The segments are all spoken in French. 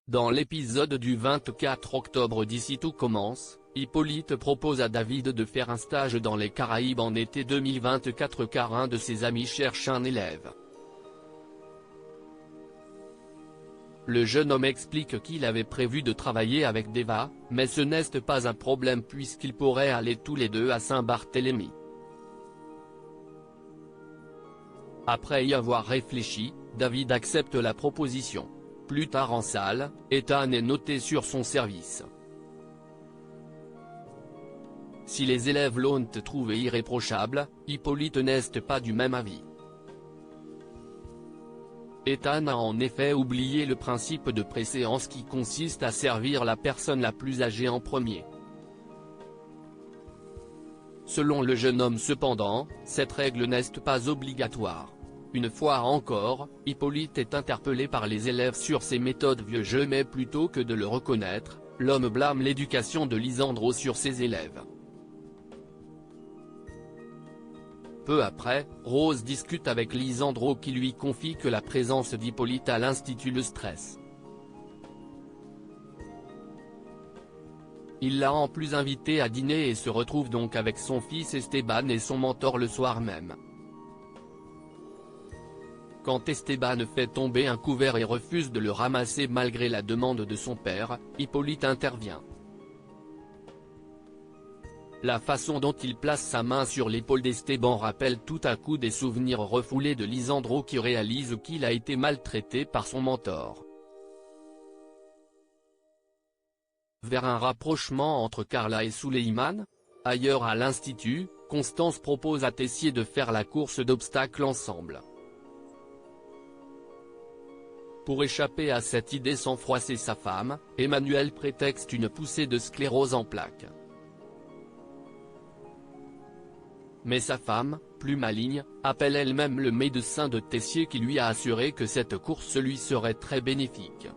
Dans l'épisode du 24 octobre d'Ici tout commence, Hippolyte propose à David de faire un stage dans les Caraïbes en été 2024 car un de ses amis cherche un élève. Le jeune homme explique qu'il avait prévu de travailler avec Deva, mais ce n'est pas un problème puisqu'ils pourraient aller tous les deux à Saint-Barthélemy. Après y avoir réfléchi, David accepte la proposition. Plus tard en salle, Ethan est noté sur son service. Si les élèves l'ont trouvé irréprochable, Hippolyte n'est pas du même avis. Ethan a en effet oublié le principe de préséance qui consiste à servir la personne la plus âgée en premier. Selon le jeune homme cependant, cette règle n'est pas obligatoire. Une fois encore, Hippolyte est interpellé par les élèves sur ses méthodes vieux jeu mais plutôt que de le reconnaître, l'homme blâme l'éducation de Lisandro sur ses élèves. Peu après, Rose discute avec Lisandro qui lui confie que la présence d'Hippolyte à l'institut le stresse. Il l'a en plus invité à dîner et se retrouve donc avec son fils Esteban et son mentor le soir même. Quand Esteban fait tomber un couvert et refuse de le ramasser malgré la demande de son père, Hippolyte intervient. La façon dont il place sa main sur l'épaule d'Esteban rappelle tout à coup des souvenirs refoulés de Lisandro qui réalise qu'il a été maltraité par son mentor. Vers un rapprochement entre Carla et Souleymane? Ailleurs à l'institut, Constance propose à Tessier de faire la course d'obstacles ensemble. Pour échapper à cette idée sans froisser sa femme, Emmanuel prétexte une poussée de sclérose en plaques. Mais sa femme, plus maligne, appelle elle-même le médecin de Tessier qui lui a assuré que cette course lui serait très bénéfique.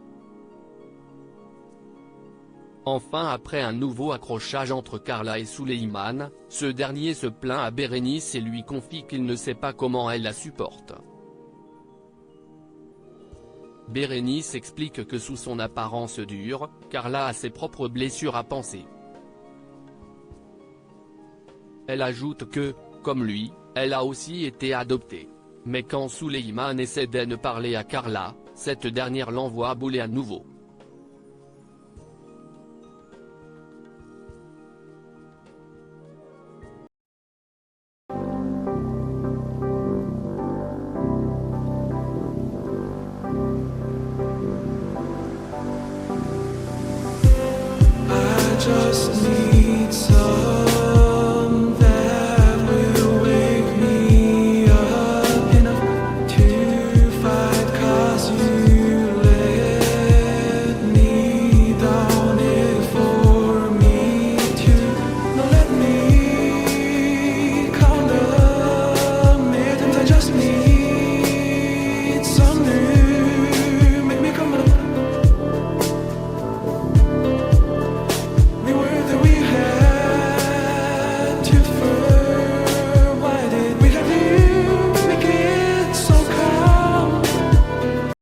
Enfin après un nouveau accrochage entre Carla et Souleymane, ce dernier se plaint à Bérénice et lui confie qu'il ne sait pas comment elle la supporte. Bérénice explique que sous son apparence dure, Carla a ses propres blessures à penser. Elle ajoute que, comme lui, elle a aussi été adoptée. Mais quand Souleymane essaie de parler à Carla, cette dernière l'envoie bouler à nouveau.